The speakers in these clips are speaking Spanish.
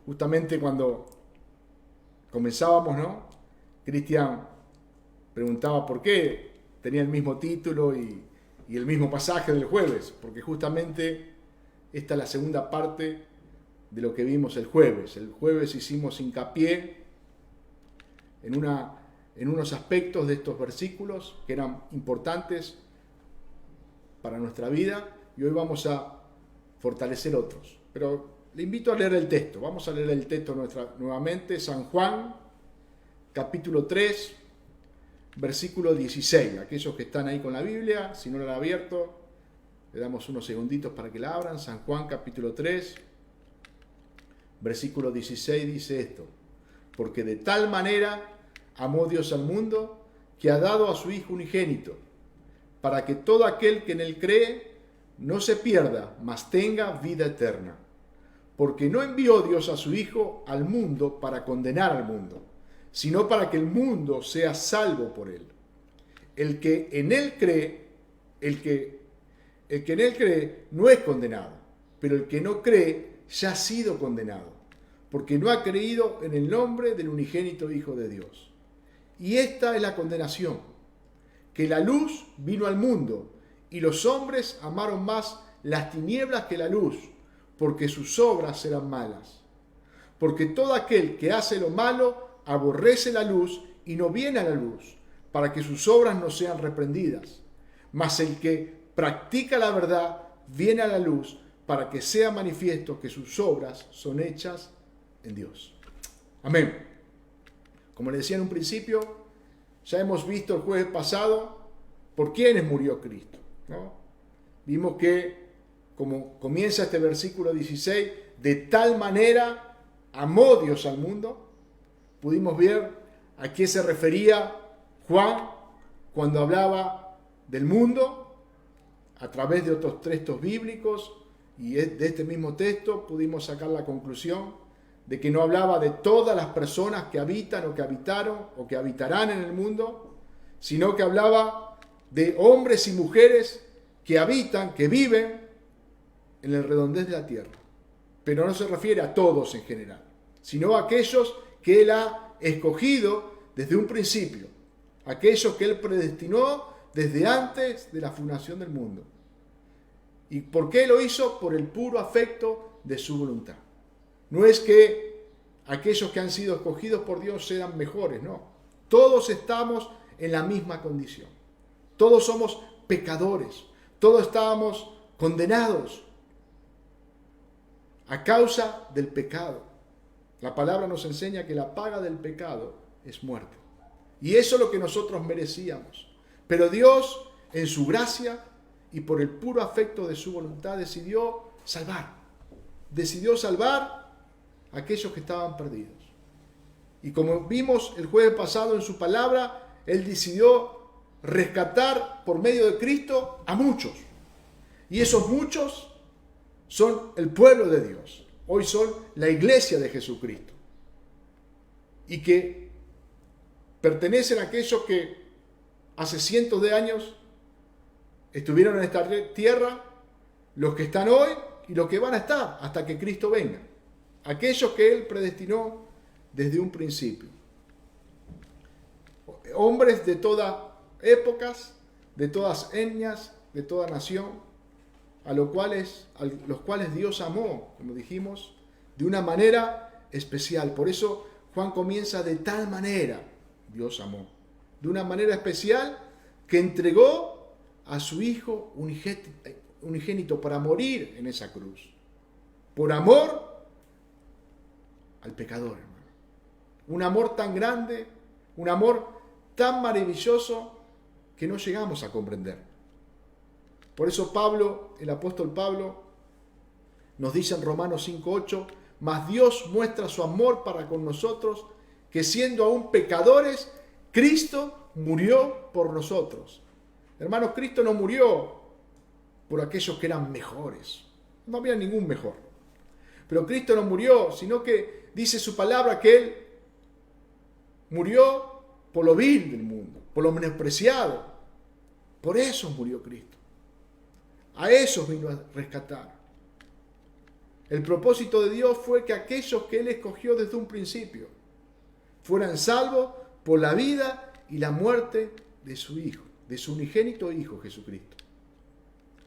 Justamente cuando comenzábamos, ¿no? Cristian preguntaba por qué tenía el mismo título y el mismo pasaje del jueves, porque justamente esta es la segunda parte de lo que vimos el jueves. El jueves hicimos hincapié en unos aspectos de estos versículos que eran importantes para nuestra vida y hoy vamos a fortalecer otros. Pero le invito a leer el texto. Vamos a leer el texto nuevamente. San Juan, capítulo 3, versículo 16. Aquellos que están ahí con la Biblia, si no la han abierto, le damos unos segunditos para que la abran. San Juan, capítulo 3, versículo 16 dice esto: porque de tal manera amó Dios al mundo, que ha dado a su Hijo unigénito, para que todo aquel que en él cree no se pierda, mas tenga vida eterna. Porque no envió Dios a su Hijo al mundo para condenar al mundo, sino para que el mundo sea salvo por él. El que en él cree, el que en él cree no es condenado, pero el que no cree ya ha sido condenado, porque no ha creído en el nombre del unigénito Hijo de Dios. Y esta es la condenación, que la luz vino al mundo, y los hombres amaron más las tinieblas que la luz, porque sus obras eran malas. Porque todo aquel que hace lo malo aborrece la luz y no viene a la luz, para que sus obras no sean reprendidas. Mas el que practica la verdad viene a la luz, para que sea manifiesto que sus obras son hechas en Dios. Amén. Como le decía en un principio, ya hemos visto el jueves pasado por quiénes murió Cristo, ¿no? Vimos que, como comienza este versículo 16, de tal manera amó Dios al mundo. Pudimos ver a qué se refería Juan cuando hablaba del mundo a través de otros textos bíblicos, y de este mismo texto pudimos sacar la conclusión de que no hablaba de todas las personas que habitan o que habitaron o que habitarán en el mundo, sino que hablaba de hombres y mujeres que habitan, que viven en el redondez de la tierra. Pero no se refiere a todos en general, sino a aquellos que Él ha escogido desde un principio, aquellos que Él predestinó desde antes de la fundación del mundo. ¿Y por qué lo hizo? Por el puro afecto de su voluntad. No es que aquellos que han sido escogidos por Dios sean mejores, no. Todos estamos en la misma condición. Todos somos pecadores. Todos estábamos condenados a causa del pecado. La palabra nos enseña que la paga del pecado es muerte. Y eso es lo que nosotros merecíamos. Pero Dios, en su gracia y por el puro afecto de su voluntad, decidió salvar. Decidió salvar a aquellos que estaban perdidos. Y como vimos el jueves pasado en su palabra, Él decidió rescatar por medio de Cristo a muchos. Y esos muchos son el pueblo de Dios. Hoy son la iglesia de Jesucristo. Y que pertenecen a aquellos que hace cientos de años estuvieron en esta tierra, los que están hoy y los que van a estar hasta que Cristo venga. Aquellos que Él predestinó desde un principio. Hombres de todas épocas, de todas etnias, de toda nación, a los cuales Dios amó, como dijimos, de una manera especial. Por eso Juan comienza: de tal manera Dios amó. De una manera especial, que entregó a su Hijo unigénito para morir en esa cruz. Por amor al pecador, hermano. Un amor tan grande, un amor tan maravilloso que no llegamos a comprender. Por eso Pablo, el apóstol Pablo, nos dice en Romanos 5:8: mas Dios muestra su amor para con nosotros, que siendo aún pecadores, Cristo murió por nosotros. Hermanos, Cristo no murió por aquellos que eran mejores. No había ningún mejor. Pero Cristo no murió, sino que dice su palabra que Él murió por lo vil del mundo, por lo menospreciado. Por eso murió Cristo. A esos vino a rescatar. El propósito de Dios fue que aquellos que Él escogió desde un principio fueran salvos por la vida y la muerte de su Hijo, de su unigénito Hijo Jesucristo.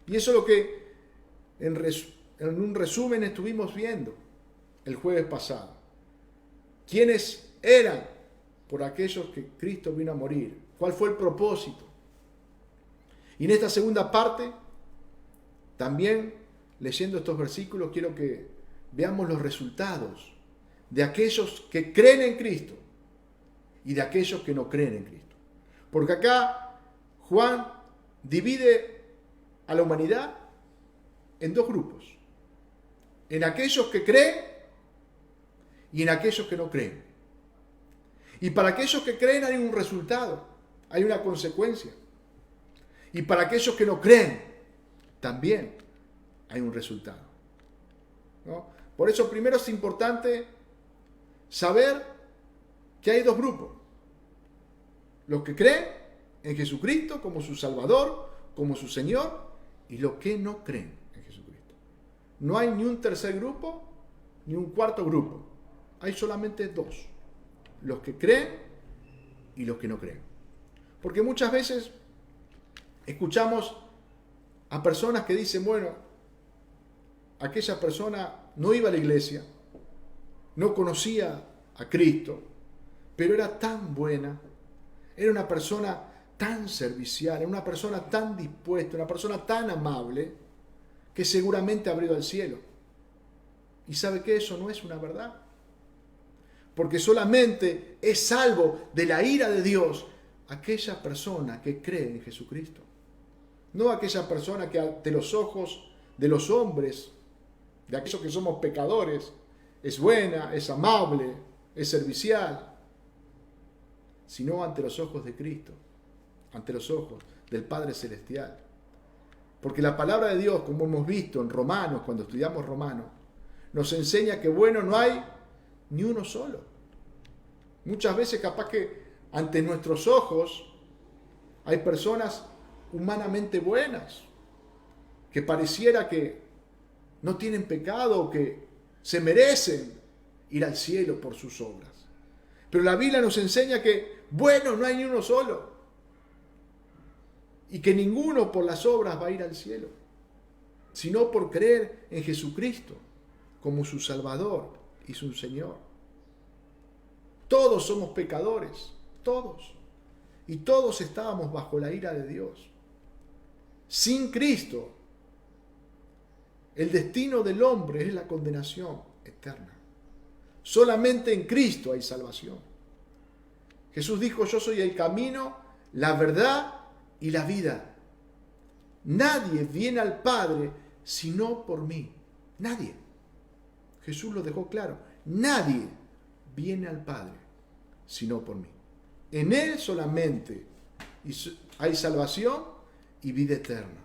Y eso es lo que en un resumen estuvimos viendo el jueves pasado. ¿Quiénes eran por aquellos que Cristo vino a morir? ¿Cuál fue el propósito? Y en esta segunda parte, también leyendo estos versículos, quiero que veamos los resultados de aquellos que creen en Cristo y de aquellos que no creen en Cristo. Porque acá Juan divide a la humanidad en dos grupos. En aquellos que creen y en aquellos que no creen. Y para aquellos que creen hay un resultado, hay una consecuencia. Y para aquellos que no creen, también hay un resultado, ¿no? Por eso primero es importante saber que hay dos grupos. Los que creen en Jesucristo como su Salvador, como su Señor, y los que no creen en Jesucristo. No hay ni un tercer grupo, ni un cuarto grupo. Hay solamente dos. Los que creen y los que no creen. Porque muchas veces escuchamos a personas que dicen, bueno, aquella persona no iba a la iglesia, no conocía a Cristo, pero era tan buena, era una persona tan servicial, era una persona tan dispuesta, una persona tan amable, que seguramente abrió al cielo. ¿Y sabe qué? Eso no es una verdad. Porque solamente es salvo de la ira de Dios aquella persona que cree en Jesucristo. No aquella persona que ante los ojos de los hombres, de aquellos que somos pecadores, es buena, es amable, es servicial, sino ante los ojos de Cristo, ante los ojos del Padre Celestial. Porque la palabra de Dios, como hemos visto en Romanos, cuando estudiamos Romanos, nos enseña que bueno no hay ni uno solo. Muchas veces capaz que ante nuestros ojos hay personas humanamente buenas, que pareciera que no tienen pecado, que se merecen ir al cielo por sus obras. Pero la Biblia nos enseña que bueno no hay ni uno solo, y que ninguno por las obras va a ir al cielo, sino por creer en Jesucristo como su Salvador y su Señor. Todos somos pecadores, todos. Y todos estábamos bajo la ira de Dios. Sin Cristo, el destino del hombre es la condenación eterna. Solamente en Cristo hay salvación. Jesús dijo, yo soy el camino, la verdad y la vida. Nadie viene al Padre sino por mí. Nadie. Jesús lo dejó claro. Nadie viene al Padre sino por mí. En Él solamente hay salvación y vida eterna.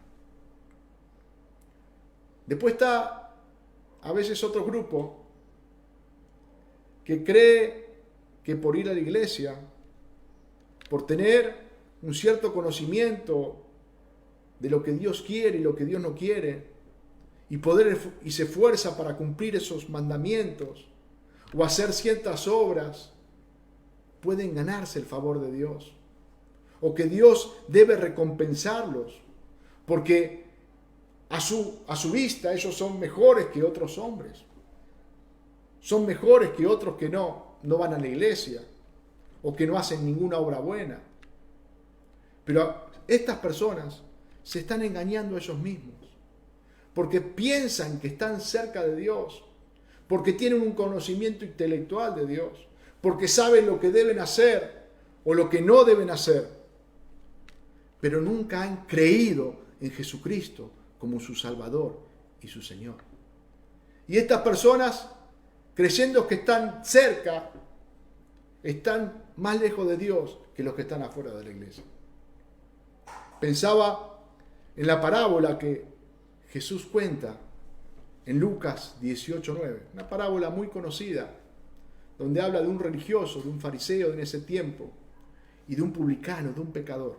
Después está a veces otro grupo que cree que por ir a la iglesia, por tener un cierto conocimiento de lo que Dios quiere y lo que Dios no quiere, y se esfuerza para cumplir esos mandamientos o hacer ciertas obras, pueden ganarse el favor de Dios, o que Dios debe recompensarlos, porque a su vista ellos son mejores que otros hombres, son mejores que otros que no van a la iglesia, o que no hacen ninguna obra buena. Pero estas personas se están engañando a ellos mismos, porque piensan que están cerca de Dios, porque tienen un conocimiento intelectual de Dios, porque saben lo que deben hacer o lo que no deben hacer, pero nunca han creído en Jesucristo como su Salvador y su Señor. Y estas personas, creyendo que están cerca, están más lejos de Dios que los que están afuera de la iglesia. Pensaba en la parábola que Jesús cuenta en Lucas 18:9, una parábola muy conocida, donde habla de un religioso, de un fariseo en ese tiempo, y de un publicano, de un pecador.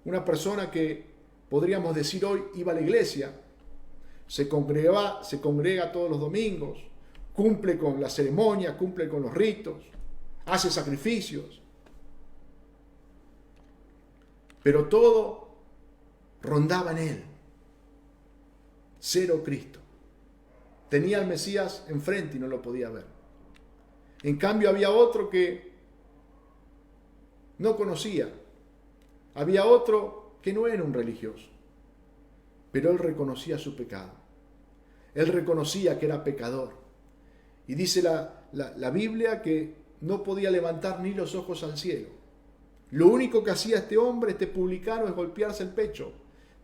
Una persona que podríamos decir hoy iba a la iglesia, se congrega todos los domingos, cumple con la ceremonia, cumple con los ritos, hace sacrificios. Pero todo rondaba en él. Cero Cristo. Tenía al Mesías enfrente y no lo podía ver. En cambio había otro que no conocía. Había otro que no era un religioso. Pero él reconocía su pecado. Él reconocía que era pecador. Y dice la Biblia que no podía levantar ni los ojos al cielo. Lo único que hacía este hombre, este publicano, es golpearse el pecho,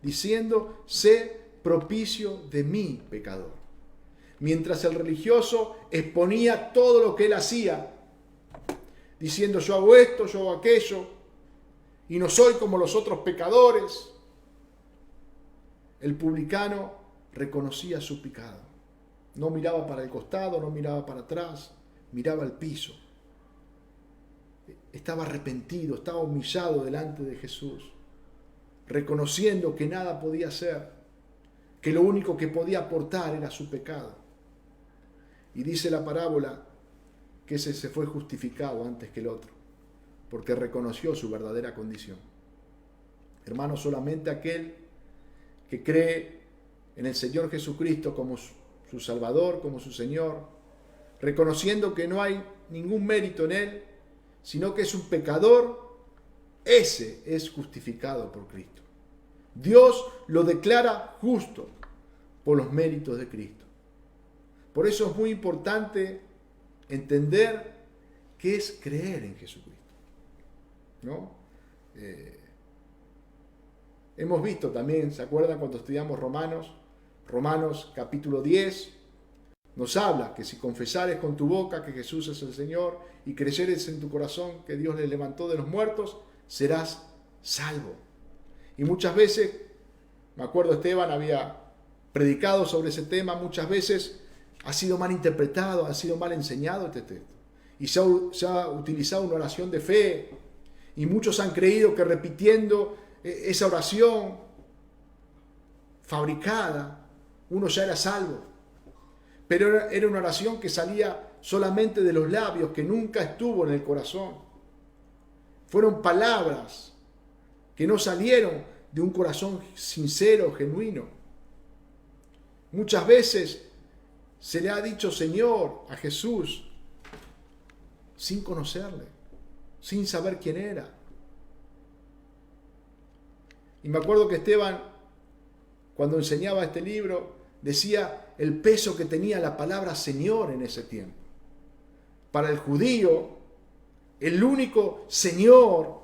diciendo: sé propicio de mí, pecador. Mientras el religioso exponía todo lo que él hacía, diciendo: yo hago esto, yo hago aquello, y no soy como los otros pecadores. El publicano reconocía su pecado. No miraba para el costado, no miraba para atrás, miraba al piso. Estaba arrepentido, estaba humillado delante de Jesús, reconociendo que nada podía hacer, que lo único que podía aportar era su pecado. Y dice la parábola que ese se fue justificado antes que el otro, porque reconoció su verdadera condición. Hermano, solamente aquel que cree en el Señor Jesucristo como su Salvador, como su Señor, reconociendo que no hay ningún mérito en él, sino que es un pecador, ese es justificado por Cristo. Dios lo declara justo por los méritos de Cristo. Por eso es muy importante entender qué es creer en Jesucristo, ¿no? Hemos visto también, ¿se acuerdan cuando estudiamos Romanos? Romanos capítulo 10 nos habla que si confesares con tu boca que Jesús es el Señor y creyeres en tu corazón que Dios le levantó de los muertos, serás salvo. Y muchas veces, me acuerdo Esteban había predicado sobre ese tema, muchas veces ha sido mal interpretado, ha sido mal enseñado este texto. Y se ha utilizado una oración de fe, y muchos han creído que repitiendo esa oración fabricada, uno ya era salvo. Pero era una oración que salía solamente de los labios, que nunca estuvo en el corazón. Fueron palabras que no salieron de un corazón sincero, genuino. Muchas veces se le ha dicho Señor a Jesús sin conocerle, sin saber quién era. Y me acuerdo que Esteban, cuando enseñaba este libro, decía el peso que tenía la palabra Señor en ese tiempo. Para el judío, el único Señor,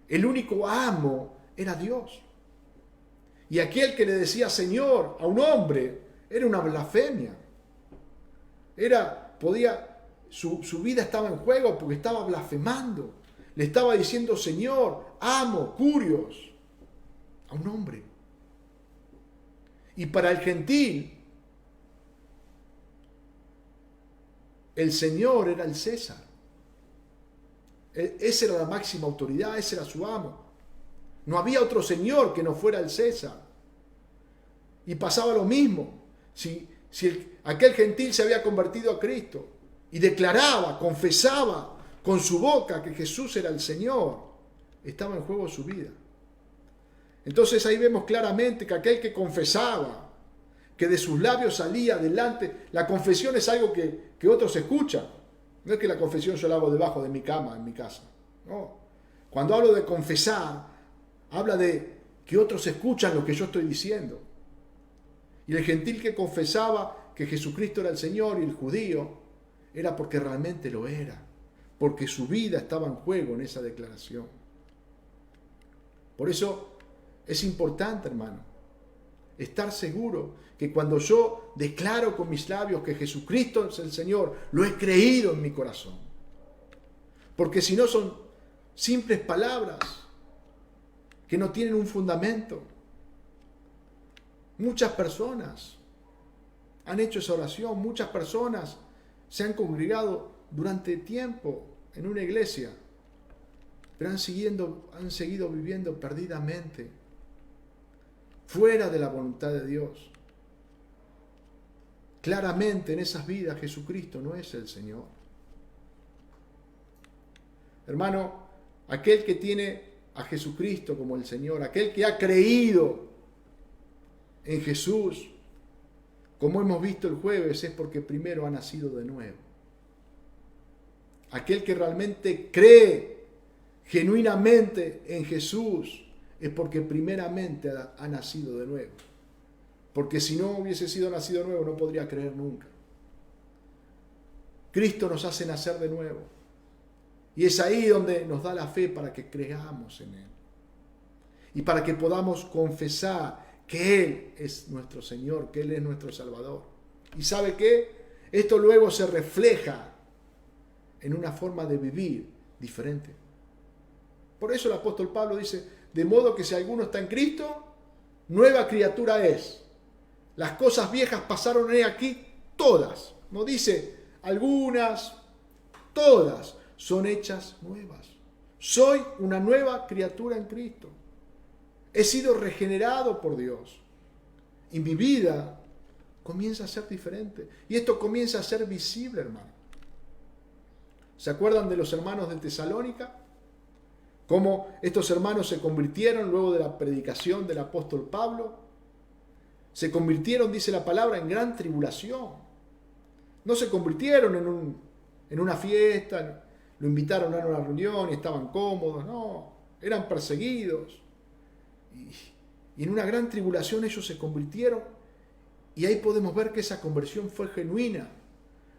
el único amo era Dios. Y aquel que le decía Señor a un hombre era una blasfemia. Su vida estaba en juego porque estaba blasfemando. Le estaba diciendo Señor, amo, curios a un hombre. Y para el gentil, el Señor era el César. Esa era la máxima autoridad, ese era su amo. No había otro Señor que no fuera el César. Y pasaba lo mismo. Si aquel gentil se había convertido a Cristo y declaraba, confesaba con su boca que Jesús era el Señor, estaba en juego su vida. Entonces ahí vemos claramente que aquel que confesaba, que de sus labios salía adelante, la confesión es algo que otros escuchan. No es que la confesión yo la hago debajo de mi cama, en mi casa. No. Cuando hablo de confesar, habla de que otros escuchan lo que yo estoy diciendo. Y el gentil que confesaba que Jesucristo era el Señor y el judío, era porque realmente lo era. Porque su vida estaba en juego en esa declaración. Por eso es importante, hermano, estar seguro que cuando yo declaro con mis labios que Jesucristo es el Señor, lo he creído en mi corazón. Porque si no son simples palabras que no tienen un fundamento. Muchas personas han hecho esa oración, muchas personas se han congregado durante tiempo en una iglesia, pero han seguido viviendo perdidamente, fuera de la voluntad de Dios. claramente en esas vidas Jesucristo no es el Señor. Hermano, aquel que tiene a Jesucristo como el Señor, aquel que ha creído en Jesús, como hemos visto el jueves, es porque primero ha nacido de nuevo. Aquel que realmente cree genuinamente en Jesús es porque primeramente ha nacido de nuevo. Porque si no hubiese sido nacido de nuevo no podría creer nunca. Cristo nos hace nacer de nuevo. Y es ahí donde nos da la fe para que creamos en Él. Y para que podamos confesar que Él es nuestro Señor, que Él es nuestro Salvador. ¿Y sabe qué? Esto luego se refleja en una forma de vivir diferente. Por eso el apóstol Pablo dice, de modo que si alguno está en Cristo, nueva criatura es. Las cosas viejas pasaron aquí todas. No dice algunas, todas son hechas nuevas. Soy una nueva criatura en Cristo. He sido regenerado por Dios. Y mi vida comienza a ser diferente. Y esto comienza a ser visible, hermano. ¿Se acuerdan de los hermanos de Tesalónica? Cómo estos hermanos se convirtieron luego de la predicación del apóstol Pablo. Se convirtieron, dice la palabra, en gran tribulación. No se convirtieron en una fiesta, lo invitaron a una reunión y estaban cómodos. No, eran perseguidos. Y en una gran tribulación ellos se convirtieron. Y ahí podemos ver que esa conversión fue genuina.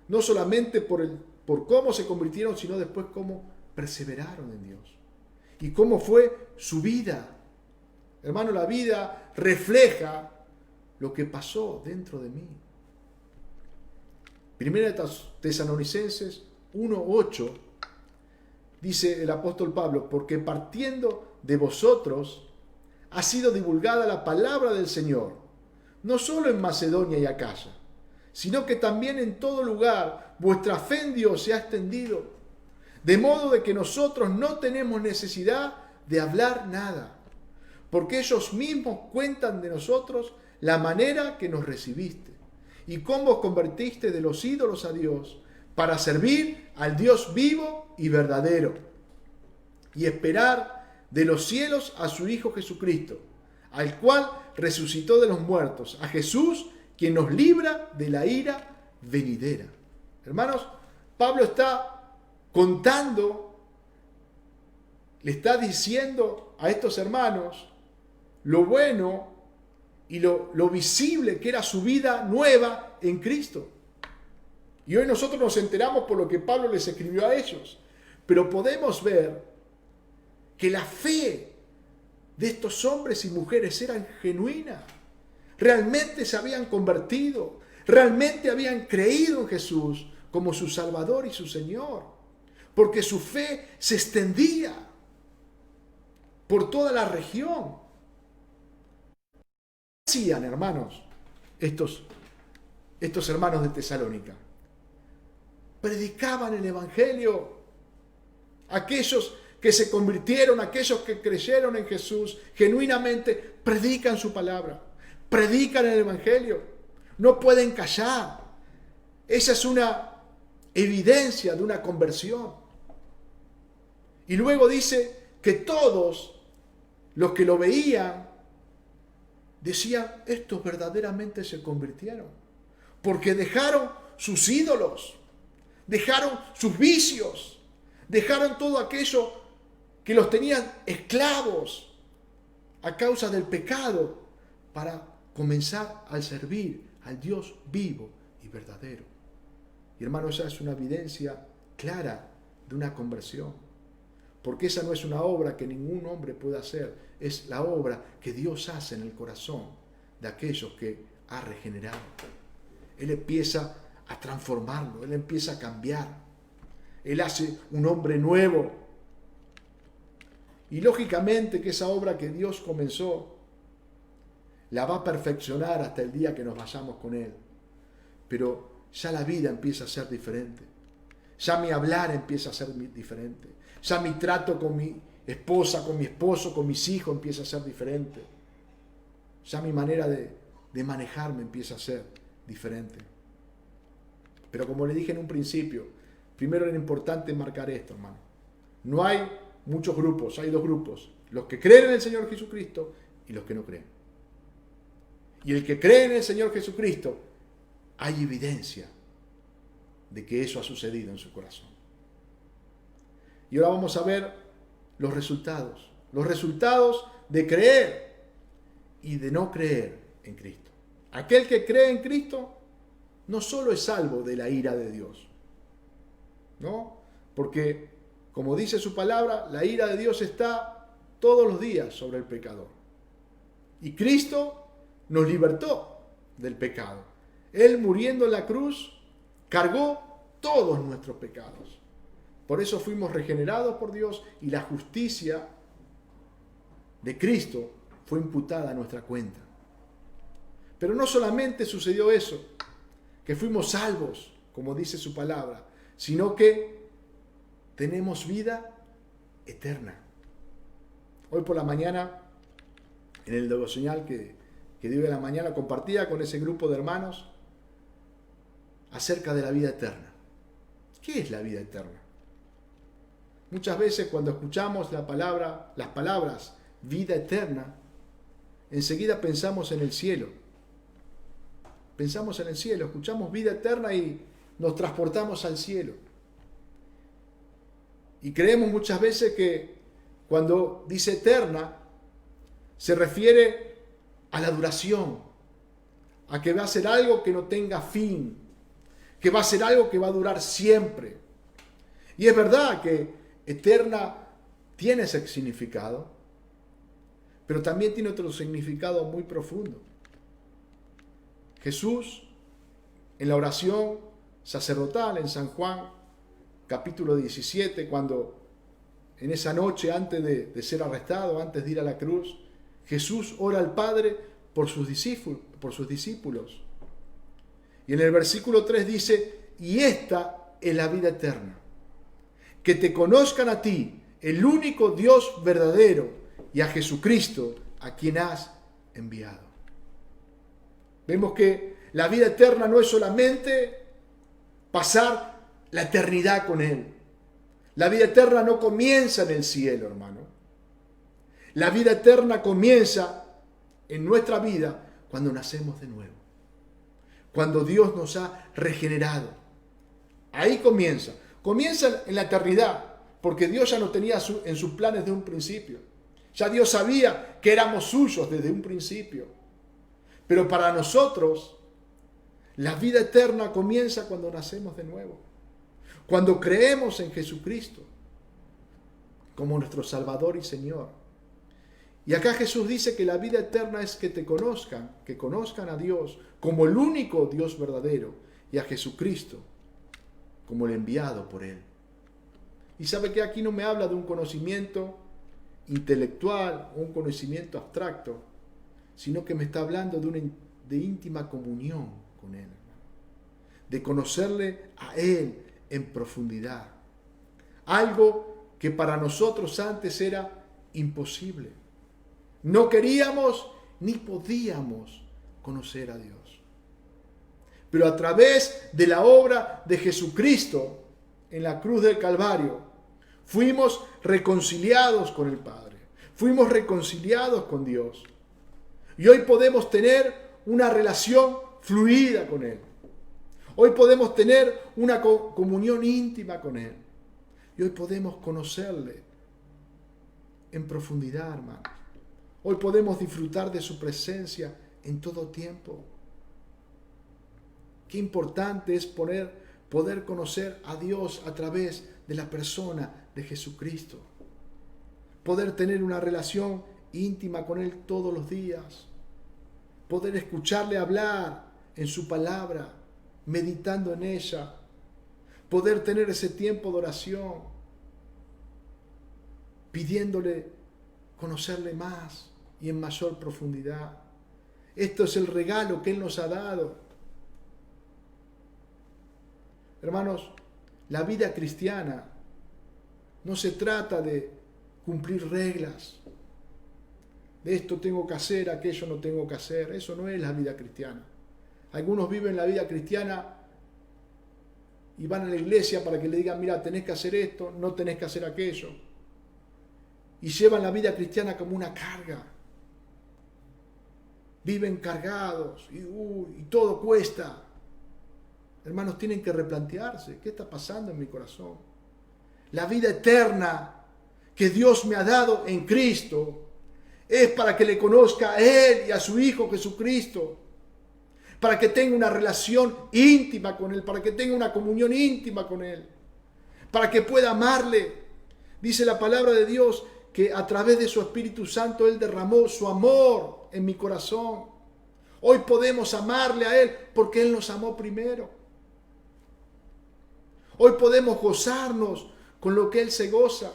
No solamente por cómo se convirtieron, sino después cómo perseveraron en Dios. Y cómo fue su vida. Hermano, la vida refleja lo que pasó dentro de mí. Primera de Tesalonicenses 1:8 dice el apóstol Pablo, porque partiendo de vosotros ha sido divulgada la palabra del Señor, no solo en Macedonia y Acaya, sino que también en todo lugar vuestra fe en Dios se ha extendido, de modo de que nosotros no tenemos necesidad de hablar nada, porque ellos mismos cuentan de nosotros la manera que nos recibiste y cómo os convertiste de los ídolos a Dios para servir al Dios vivo y verdadero y esperar de los cielos a su Hijo Jesucristo, al cual resucitó de los muertos, a Jesús, quien nos libra de la ira venidera. Hermanos, Pablo está contando, le está diciendo a estos hermanos lo bueno y lo visible que era su vida nueva en Cristo. Y hoy nosotros nos enteramos por lo que Pablo les escribió a ellos. Pero podemos ver que la fe de estos hombres y mujeres era genuina. Realmente se habían convertido. Realmente habían creído en Jesús como su Salvador y su Señor. Porque su fe se extendía por toda la región. ¿Qué hacían, hermanos, estos hermanos de Tesalónica? Predicaban el Evangelio. Aquellos que se convirtieron, aquellos que creyeron en Jesús, genuinamente predican su palabra, predican el Evangelio. No pueden callar. Esa es una evidencia de una conversión. Y luego dice que todos los que lo veían decían, estos verdaderamente se convirtieron, porque dejaron sus ídolos, dejaron sus vicios, dejaron todo aquello que los tenían esclavos a causa del pecado para comenzar a servir al Dios vivo y verdadero. Y hermano, esa es una evidencia clara de una conversión, porque esa no es una obra que ningún hombre puede hacer, es la obra que Dios hace en el corazón de aquellos que ha regenerado. Él empieza a transformarlo, Él empieza a cambiar, Él hace un hombre nuevo. Y lógicamente que esa obra que Dios comenzó la va a perfeccionar hasta el día que nos vayamos con Él. Pero ya la vida empieza a ser diferente. Ya mi hablar empieza a ser diferente. Ya mi trato con mi esposa, con mi esposo, con mis hijos empieza a ser diferente. Ya mi manera de manejarme empieza a ser diferente. Pero como le dije en un principio, primero era importante marcar esto, hermano. No hay muchos grupos, hay dos grupos. Los que creen en el Señor Jesucristo y los que no creen. Y el que cree en el Señor Jesucristo, hay evidencia de que eso ha sucedido en su corazón. Y ahora vamos a ver los resultados. Los resultados de creer y de no creer en Cristo. Aquel que cree en Cristo no solo es salvo de la ira de Dios, ¿no? Porque, como dice su palabra, la ira de Dios está todos los días sobre el pecador. Y Cristo nos libertó del pecado. Él, muriendo en la cruz, cargó todos nuestros pecados. Por eso fuimos regenerados por Dios y la justicia de Cristo fue imputada a nuestra cuenta. Pero no solamente sucedió eso, que fuimos salvos, como dice su palabra, sino que tenemos vida eterna. Hoy por la mañana, en el devocional que dio de la mañana, compartía con ese grupo de hermanos acerca de la vida eterna. ¿Qué es la vida eterna? Muchas veces cuando escuchamos las palabras vida eterna, enseguida pensamos en el cielo. Pensamos en el cielo, escuchamos vida eterna y nos transportamos al cielo. Y creemos muchas veces que cuando dice eterna, se refiere a la duración, a que va a ser algo que no tenga fin, que va a ser algo que va a durar siempre. Y es verdad que eterna tiene ese significado, pero también tiene otro significado muy profundo. Jesús, en la oración sacerdotal en San Juan, capítulo 17, cuando en esa noche antes de ser arrestado, antes de ir a la cruz, Jesús ora al Padre por sus discípulos. Y en el versículo 3 dice, y esta es la vida eterna, que te conozcan a ti, el único Dios verdadero, y a Jesucristo, a quien has enviado. Vemos que la vida eterna no es solamente pasar la eternidad con Él. La vida eterna no comienza en el cielo, hermano. La vida eterna comienza en nuestra vida cuando nacemos de nuevo. Cuando Dios nos ha regenerado. Ahí comienza. Comienza en la eternidad, porque Dios ya nos tenía en sus planes de un principio. Ya Dios sabía que éramos suyos desde un principio. Pero para nosotros, la vida eterna comienza cuando nacemos de nuevo. Cuando creemos en Jesucristo como nuestro Salvador y Señor. Y acá Jesús dice que la vida eterna es que te conozcan, que conozcan a Dios como el único Dios verdadero y a Jesucristo como el enviado por Él. Y sabe que aquí no me habla de un conocimiento intelectual o un conocimiento abstracto, sino que me está hablando de íntima comunión con Él, de conocerle a Él en profundidad. Algo que para nosotros antes era imposible. No queríamos ni podíamos conocer a Dios. Pero a través de la obra de Jesucristo en la cruz del Calvario, fuimos reconciliados con el Padre. Fuimos reconciliados con Dios. Y hoy podemos tener una relación fluida con Él. Hoy podemos tener una comunión íntima con Él. Y hoy podemos conocerle en profundidad, hermano. Hoy podemos disfrutar de su presencia en todo tiempo. Qué importante es poder conocer a Dios a través de la persona de Jesucristo. Poder tener una relación íntima con Él todos los días. Poder escucharle hablar en su palabra, meditando en ella. Poder tener ese tiempo de oración, pidiéndole conocerle más y en mayor profundidad. Esto es el regalo que Él nos ha dado. Hermanos, la vida cristiana no se trata de cumplir reglas. De esto tengo que hacer, aquello no tengo que hacer. Eso no es la vida cristiana. Algunos viven la vida cristiana y van a la iglesia para que le digan, mira, tenés que hacer esto, no tenés que hacer aquello. Y llevan la vida cristiana como una carga. Viven cargados y todo cuesta. Hermanos, tienen que replantearse, ¿qué está pasando en mi corazón? La vida eterna que Dios me ha dado en Cristo es para que le conozca a Él y a su Hijo Jesucristo, para que tenga una relación íntima con Él, para que tenga una comunión íntima con Él, para que pueda amarle. Dice la palabra de Dios que a través de su Espíritu Santo Él derramó su amor en mi corazón. Hoy podemos amarle a Él porque Él nos amó primero. Hoy podemos gozarnos con lo que Él se goza.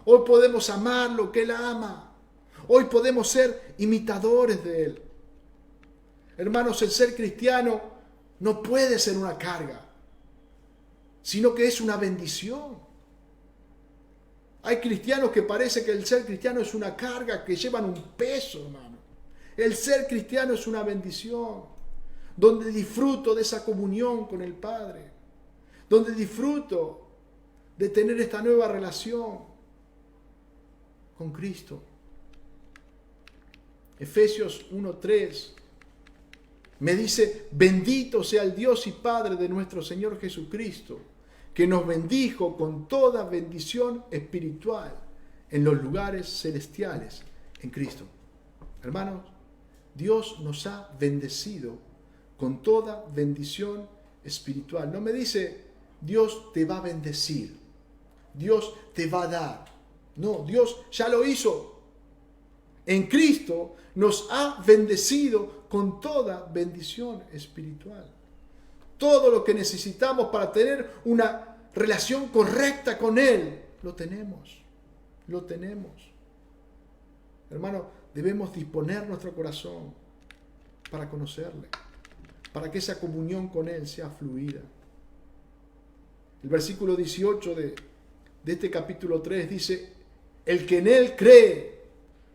Hoy podemos amar lo que Él ama. Hoy podemos ser imitadores de Él. Hermanos, el ser cristiano no puede ser una carga, sino que es una bendición. Hay cristianos que parece que el ser cristiano es una carga, que llevan un peso, hermano. El ser cristiano es una bendición, donde disfruto de esa comunión con el Padre, donde disfruto de tener esta nueva relación con Cristo. Efesios 1:3 me dice, bendito sea el Dios y Padre de nuestro Señor Jesucristo, que nos bendijo con toda bendición espiritual en los lugares celestiales en Cristo. Hermanos, Dios nos ha bendecido con toda bendición espiritual. No me dice, Dios te va a bendecir, Dios te va a dar. No, Dios ya lo hizo. En Cristo nos ha bendecido con toda bendición espiritual. Todo lo que necesitamos para tener una relación correcta con Él, lo tenemos. Lo tenemos. Hermano, debemos disponer nuestro corazón para conocerle, para que esa comunión con Él sea fluida. El versículo 18 de este capítulo 3 dice, el que en Él cree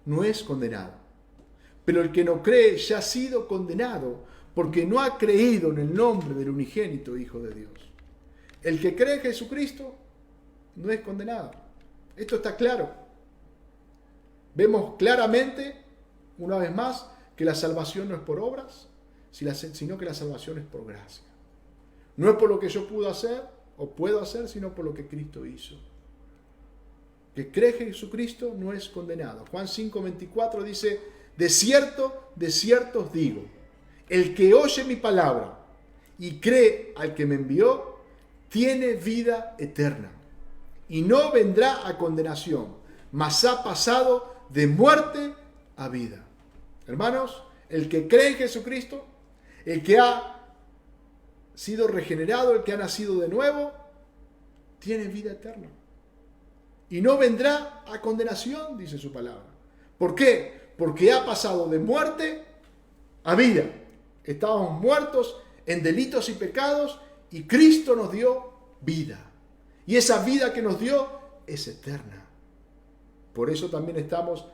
no es condenado, pero el que no cree ya ha sido condenado porque no ha creído en el nombre del unigénito Hijo de Dios. El que cree en Jesucristo no es condenado. Esto está claro. Vemos claramente, una vez más, que la salvación no es por obras, sino que la salvación es por gracia. No es por lo que yo puedo hacer o puedo hacer, sino por lo que Cristo hizo. Que cree en Jesucristo no es condenado. Juan 5:24 dice, de cierto os digo, el que oye mi palabra y cree al que me envió, tiene vida eterna y no vendrá a condenación, mas ha pasado de muerte a vida. Hermanos, el que cree en Jesucristo, el que ha sido regenerado, el que ha nacido de nuevo, tiene vida eterna. Y no vendrá a condenación, dice su palabra. ¿Por qué? Porque ha pasado de muerte a vida. Estábamos muertos en delitos y pecados y Cristo nos dio vida. Y esa vida que nos dio es eterna. Por eso también estamos,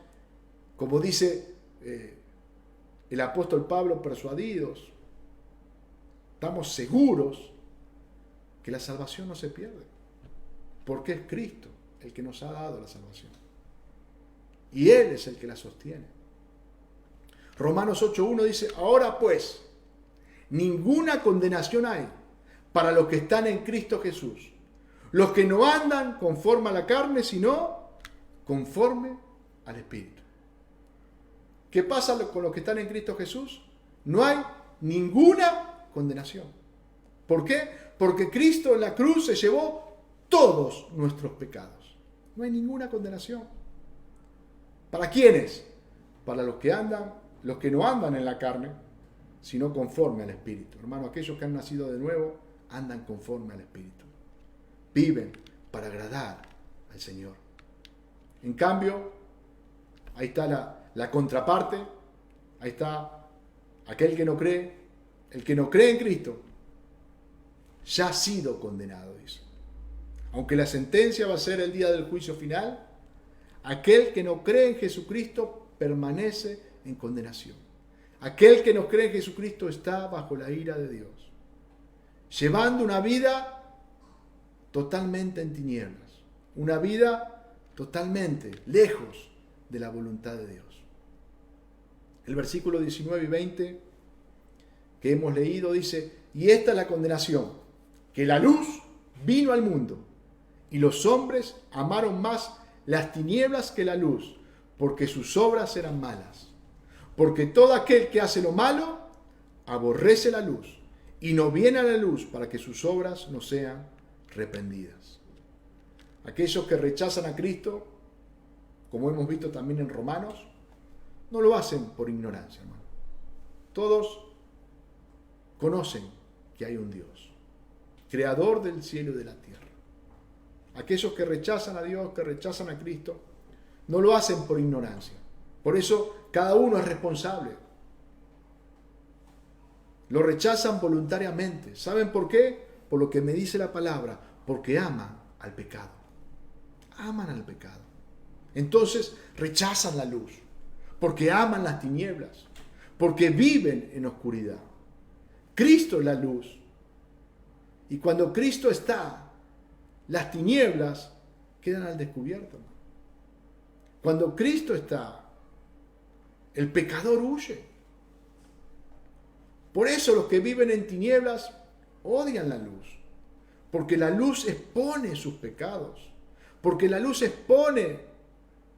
como dice el apóstol Pablo, persuadidos. Estamos seguros que la salvación no se pierde. Porque es Cristo el que nos ha dado la salvación. Y Él es el que la sostiene. Romanos 8:1 dice, ahora pues, ninguna condenación hay para los que están en Cristo Jesús. Los que no andan conforme a la carne, sino conforme al Espíritu. ¿Qué pasa con los que están en Cristo Jesús? No hay ninguna condenación. ¿Por qué? Porque Cristo en la cruz se llevó todos nuestros pecados. No hay ninguna condenación. ¿Para quiénes? Para los que no andan en la carne, sino conforme al Espíritu. Hermano, aquellos que han nacido de nuevo andan conforme al Espíritu. Viven para agradar al Señor. En cambio, ahí está la contraparte. Ahí está aquel que no cree. El que no cree en Cristo ya ha sido condenado, dice. Aunque la sentencia va a ser el día del juicio final, aquel que no cree en Jesucristo permanece en condenación. Aquel que no cree en Jesucristo está bajo la ira de Dios, llevando una vida totalmente en tinieblas, una vida totalmente lejos de la voluntad de Dios. El versículo 19 y 20 que hemos leído dice: y esta es la condenación, que la luz vino al mundo, y los hombres amaron más las tinieblas que la luz, porque sus obras eran malas. Porque todo aquel que hace lo malo, aborrece la luz, y no viene a la luz para que sus obras no sean reprendidas. Aquellos que rechazan a Cristo, como hemos visto también en Romanos, no lo hacen por ignorancia, hermano. Todos conocen que hay un Dios, creador del cielo y de la tierra. Aquellos que rechazan a Dios, que rechazan a Cristo, no lo hacen por ignorancia. Por eso cada uno es responsable. Lo rechazan voluntariamente. ¿Saben por qué? Por lo que me dice la palabra, porque aman al pecado. Aman al pecado. Entonces rechazan la luz, porque aman las tinieblas, porque viven en oscuridad. Cristo es la luz. Y cuando Cristo está, las tinieblas quedan al descubierto. Cuando Cristo está, el pecador huye. Por eso los que viven en tinieblas odian la luz, porque la luz expone sus pecados, porque la luz expone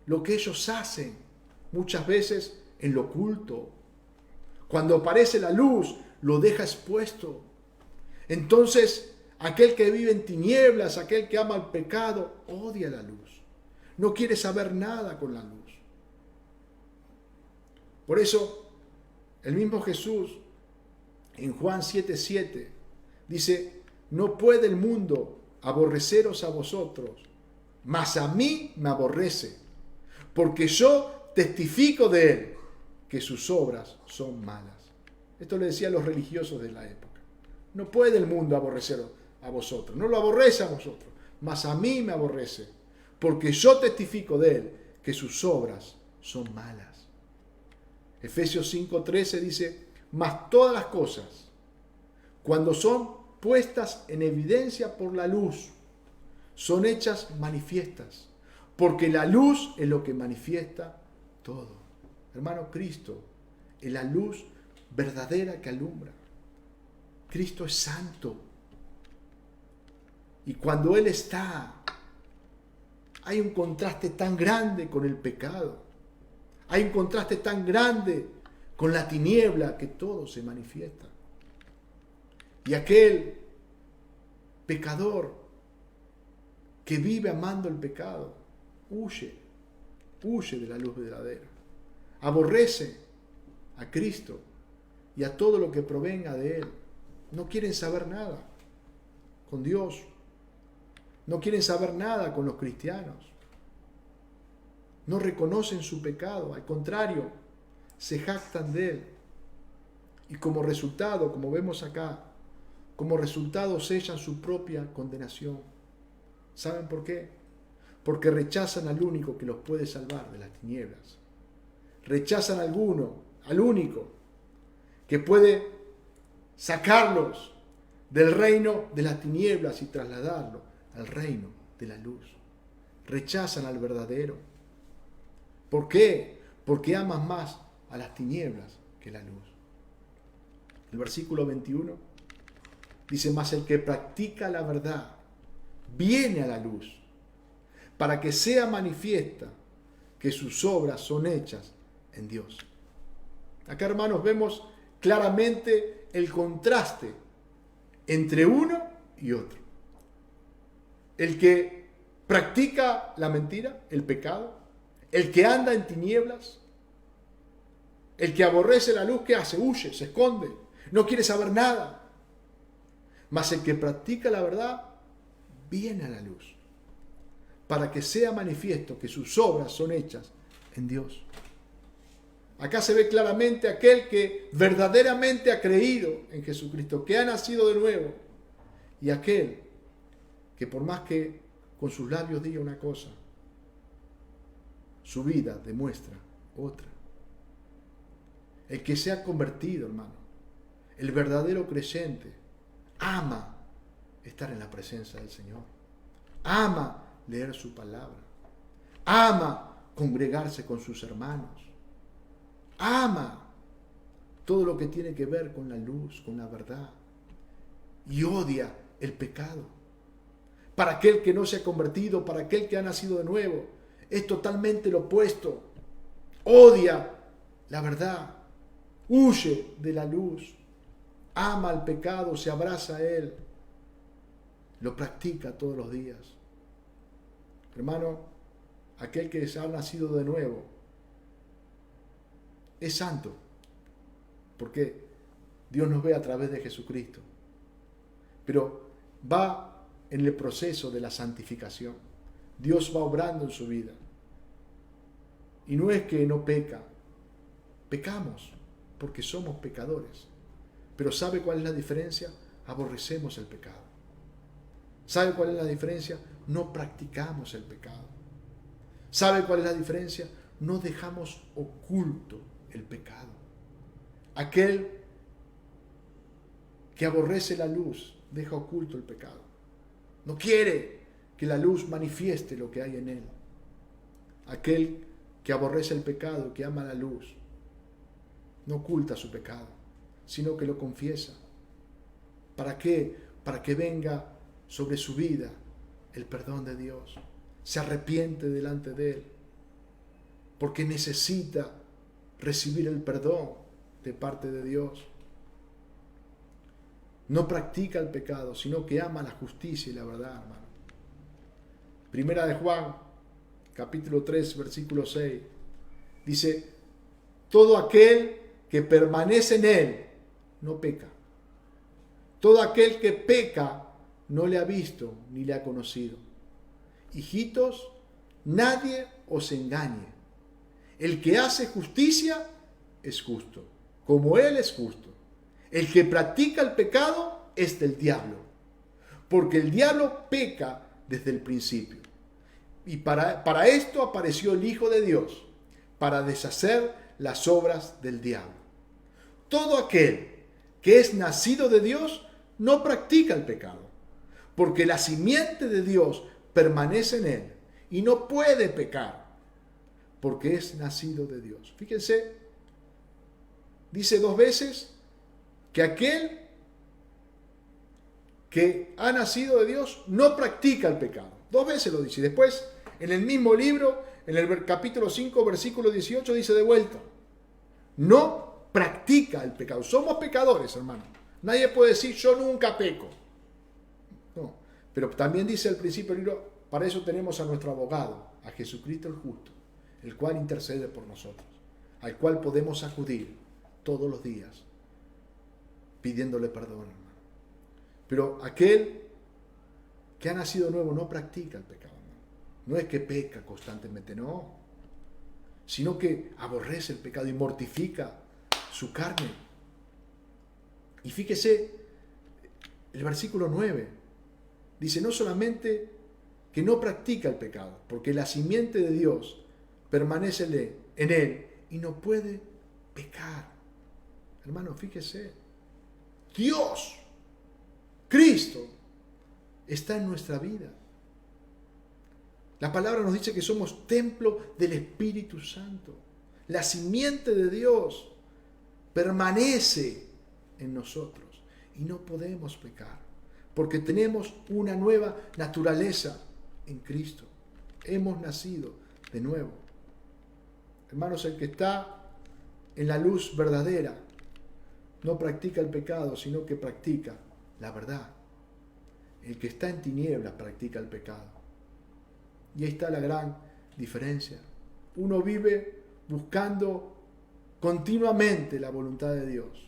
lo que ellos hacen, muchas veces en lo oculto. Cuando aparece la luz, lo deja expuesto. Entonces, aquel que vive en tinieblas, aquel que ama el pecado, odia la luz. No quiere saber nada con la luz. Por eso, el mismo Jesús, en Juan 7:7, dice: no puede el mundo aborreceros a vosotros, mas a mí me aborrece, porque yo testifico de él que sus obras son malas. Esto le decía a los religiosos de la época. No puede el mundo aborreceros a vosotros, no lo aborrece a vosotros, mas a mí me aborrece, porque yo testifico de él que sus obras son malas. Efesios 5:13 dice: mas todas las cosas, cuando son puestas en evidencia por la luz, son hechas manifiestas, porque la luz es lo que manifiesta todo. Hermano, Cristo es la luz verdadera que alumbra. Cristo es santo. Y cuando Él está, hay un contraste tan grande con el pecado. Hay un contraste tan grande con la tiniebla que todo se manifiesta. Y aquel pecador que vive amando el pecado, huye de la luz verdadera. Aborrece a Cristo y a todo lo que provenga de Él. No quieren saber nada con Dios. No quieren saber nada con los cristianos. No reconocen su pecado, al contrario, se jactan de él. Y como resultado, como vemos acá, como resultado sellan su propia condenación. ¿Saben por qué? Porque rechazan al único que los puede salvar de las tinieblas. Rechazan al único que puede sacarlos del reino de las tinieblas y trasladarlo al reino de la luz. Rechazan al verdadero. ¿Por qué? Porque aman más a las tinieblas que la luz. El versículo 21 dice: mas el que practica la verdad viene a la luz, para que sea manifiesta que sus obras son hechas en Dios. Acá, hermanos, vemos claramente el contraste entre uno y otro. El que practica la mentira, el pecado, el que anda en tinieblas, el que aborrece la luz, ¿qué hace? Huye, se esconde, no quiere saber nada. Mas el que practica la verdad viene a la luz, para que sea manifiesto que sus obras son hechas en Dios. Acá se ve claramente aquel que verdaderamente ha creído en Jesucristo, que ha nacido de nuevo, y aquel que por más que con sus labios diga una cosa, su vida demuestra otra. El que se ha convertido, hermano, el verdadero creyente, ama estar en la presencia del Señor. ama leer su palabra, ama congregarse con sus hermanos, ama todo lo que tiene que ver con la luz, con la verdad, y odia el pecado. Para aquel que no se ha convertido, para aquel que ha nacido de nuevo, es totalmente lo opuesto. Odia la verdad, huye de la luz, ama al pecado, se abraza a él, lo practica todos los días. Hermano, aquel que se ha nacido de nuevo es santo, porque Dios nos ve a través de Jesucristo, pero va en el proceso de la santificación. Dios va obrando en su vida. Y no es que no peca, pecamos porque somos pecadores. Pero ¿sabe cuál es la diferencia? Aborrecemos el pecado. ¿Sabe cuál es la diferencia? No practicamos el pecado. ¿Sabe cuál es la diferencia? No dejamos oculto el pecado. Aquel que aborrece la luz deja oculto el pecado. No quiere que la luz manifieste lo que hay en él. Aquel que aborrece el pecado, que ama la luz, no oculta su pecado, sino que lo confiesa. ¿Para qué? Para que venga sobre su vida el perdón de Dios. Se arrepiente delante de él, porque necesita recibir el perdón de parte de Dios. No practica el pecado, sino que ama la justicia y la verdad, hermano. Primera de Juan, capítulo 3, versículo 6, dice: todo aquel que permanece en él no peca. Todo aquel que peca no le ha visto ni le ha conocido. Hijitos, nadie os engañe. El que hace justicia es justo, como él es justo. El que practica el pecado es del diablo, porque el diablo peca desde el principio. Y para esto apareció el Hijo de Dios, para deshacer las obras del diablo. Todo aquel que es nacido de Dios no practica el pecado, porque la simiente de Dios permanece en él y no puede pecar, porque es nacido de Dios. Fíjense, dice 2 veces que aquel que ha nacido de Dios no practica el pecado. 2 veces lo dice. Y después, en el mismo libro, en el capítulo 5, versículo 18, dice de vuelta: no practica el pecado. Somos pecadores, hermano. Nadie puede decir yo nunca peco. No. Pero también dice al principio del libro: para eso tenemos a nuestro abogado, a Jesucristo el justo, el cual intercede por nosotros, al cual podemos acudir todos los días pidiéndole perdón, hermano. Pero aquel que ha nacido nuevo no practica el pecado, hermano. No es que peca constantemente, no, sino que aborrece el pecado y mortifica su carne. Y fíjese, el versículo 9 dice: no solamente que no practica el pecado, porque la simiente de Dios permanece en él y no puede pecar. Hermano, fíjese, Dios, Cristo, está en nuestra vida. La palabra nos dice que somos templo del Espíritu Santo. La simiente de Dios permanece en nosotros y no podemos pecar, porque tenemos una nueva naturaleza en Cristo. Hemos nacido de nuevo. Hermanos, el que está en la luz verdadera no practica el pecado, sino que practica la verdad. El que está en tinieblas practica el pecado. Y ahí está la gran diferencia. Uno vive buscando continuamente la voluntad de Dios.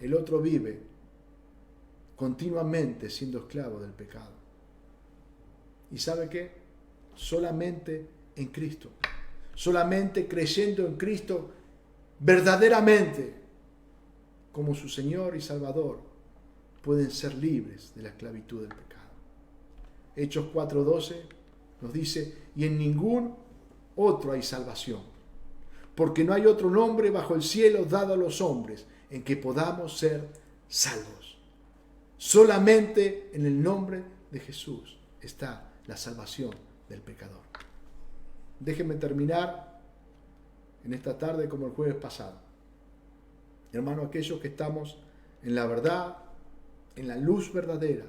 El otro vive continuamente siendo esclavo del pecado. ¿Y sabe qué? Solamente en Cristo. Solamente creyendo en Cristo verdaderamente como su Señor y Salvador, pueden ser libres de la esclavitud del pecado. Hechos 4:12 nos dice: y en ningún otro hay salvación, porque no hay otro nombre bajo el cielo dado a los hombres en que podamos ser salvos. Solamente en el nombre de Jesús está la salvación del pecador. Déjenme terminar en esta tarde como el jueves pasado. Hermano, aquellos que estamos en la verdad, en la luz verdadera,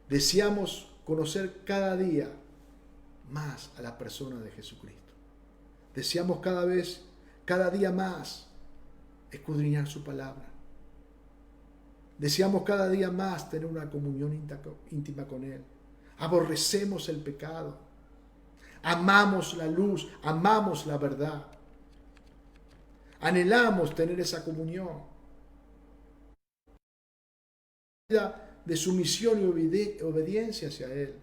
deseamos conocer cada día más a la persona de Jesucristo. Deseamos cada día más escudriñar su palabra. Deseamos cada día más tener una comunión íntima con Él. Aborrecemos el pecado. Amamos la luz, amamos la verdad. Anhelamos tener esa comunión. De sumisión y obediencia hacia Él.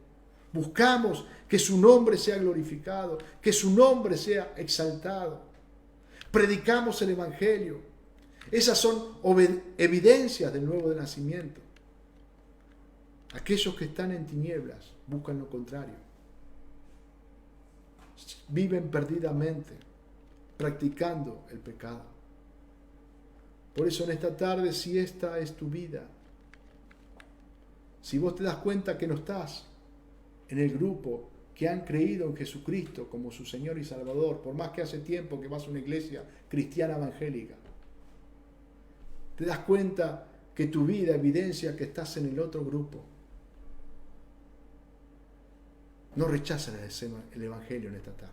Buscamos que su nombre sea glorificado, que su nombre sea exaltado. Predicamos el Evangelio. Esas son evidencias del nuevo nacimiento. Aquellos que están en tinieblas buscan lo contrario. Viven perdidamente, practicando el pecado. Por eso en esta tarde, si esta es tu vida, si vos te das cuenta que no estás en el grupo que han creído en Jesucristo como su Señor y Salvador, por más que hace tiempo que vas a una iglesia cristiana evangélica, te das cuenta que tu vida evidencia que estás en el otro grupo. No rechaces el Evangelio en esta tarde.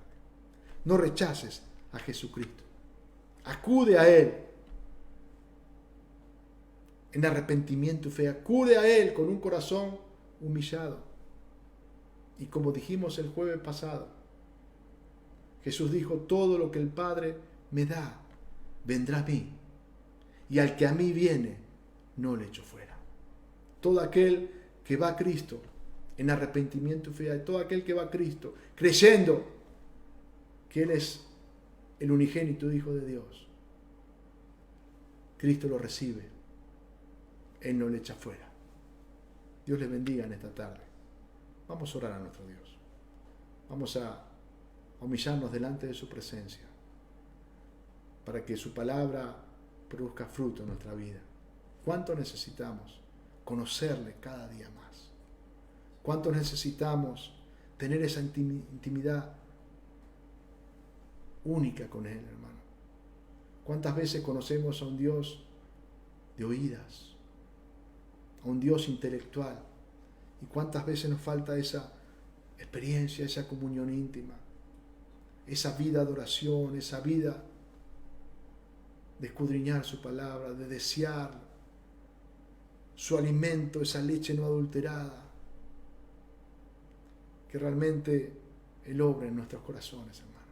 No rechaces a Jesucristo. Acude a Él en arrepentimiento y fe. Acude a Él con un corazón humillado. Y como dijimos el jueves pasado, Jesús dijo: todo lo que el Padre me da, vendrá a mí. Y al que a mí viene, no le echo fuera. Todo aquel que va a Cristo en arrepentimiento y fe, todo aquel que va a Cristo creyendo que Él es el unigénito Hijo de Dios, Cristo lo recibe. Él no le echa fuera. Dios les bendiga en esta tarde. Vamos a orar a nuestro Dios. Vamos a humillarnos delante de su presencia para que su palabra produzca fruto en nuestra vida. ¿Cuánto necesitamos conocerle cada día más? ¿Cuánto necesitamos tener esa intimidad única con Él, hermano? ¿Cuántas veces conocemos a un Dios de oídas, a un Dios intelectual? ¿Y cuántas veces nos falta esa experiencia, esa comunión íntima, esa vida de oración, esa vida de escudriñar su palabra, de desear su alimento, esa leche no adulterada, que realmente Él obra en nuestros corazones, hermano?